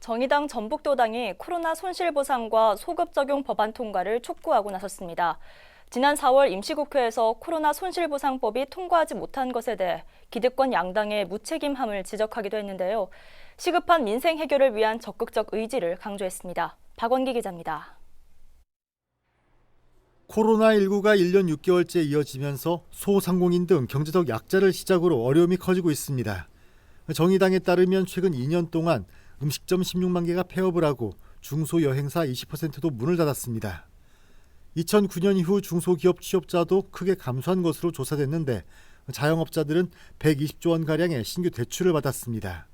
정의당 전북도당이 코로나 손실보상과 소급 적용 법안 통과를 촉구하고 나섰습니다. 지난 4월 임시국회에서 코로나 손실보상법이 통과하지 못한 것에 대해 기득권 양당의 무책임함을 지적하기도 했는데요. 시급한 민생 해결을 위한 적극적 의지를 강조했습니다. 박원기 기자입니다. 코로나19가 1년 6개월째 이어지면서 소상공인 등 경제적 약자를 시작으로 어려움이 커지고 있습니다. 정의당에 따르면 최근 2년 동안 음식점 16만 개가 폐업을 하고 중소여행사 20%도 문을 닫았습니다. 2009년 이후 중소기업 취업자도 크게 감소한 것으로 조사됐는데 자영업자들은 120조 원가량의 신규 대출을 받았습니다.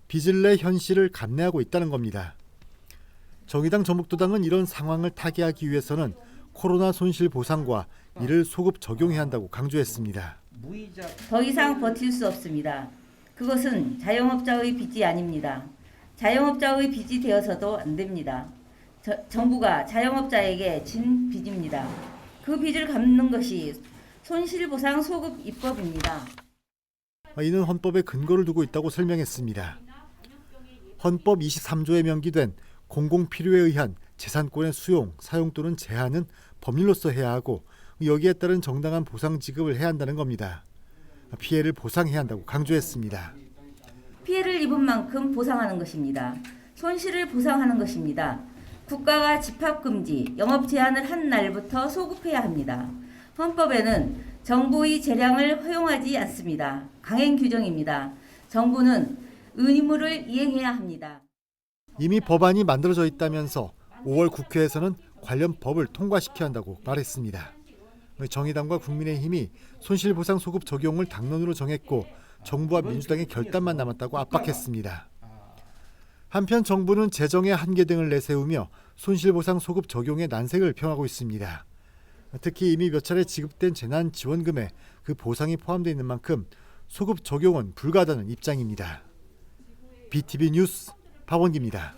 빚을 내 현실을 감내하고 있다는 겁니다. 정의당 전북도당은 이런 상황을 타개하기 위해서는 코로나 손실 보상과 이를 소급 적용해야 한다고 강조했습니다. 더 이상 버틸 수 없습니다. 그것은 자영업자의 빚이 아닙니다. 자영업자의 빚이 되어서도 안 됩니다. 정부가 자영업자에게 진 빚입니다. 그 빚을 갚는 것이 손실보상 소급 입법입니다. 이는 헌법에 근거를 두고 있다고 설명했습니다. 헌법 23조에 명기된 공공필요에 의한 재산권의 수용, 사용 또는 제한은 법률로서 해야 하고 여기에 따른 정당한 보상 지급을 해야 한다는 겁니다. 피해를 보상해야 한다고 강조했습니다. 피해를 입은 만큼 보상하는 것입니다. 손실을 보상하는 것입니다. 국가가 집합금지, 영업 제한을 한 날부터 소급해야 합니다. 헌법에는 정부의 재량을 허용하지 않습니다. 강행 규정입니다. 정부는 의무를 이행해야 합니다. 이미 법안이 만들어져 있다면서 5월 국회에서는 관련 법을 통과시켜야 한다고 말했습니다. 정의당과 국민의힘이 손실보상 소급 적용을 당론으로 정했고 정부와 민주당의 결단만 남았다고 압박했습니다. 한편 정부는 재정의 한계 등을 내세우며 손실보상 소급 적용의 난색을 표하고 있습니다. 특히 이미 몇 차례 지급된 재난지원금에 그 보상이 포함되어 있는 만큼 소급 적용은 불가하다는 입장입니다. BTV 뉴스 박원기입니다.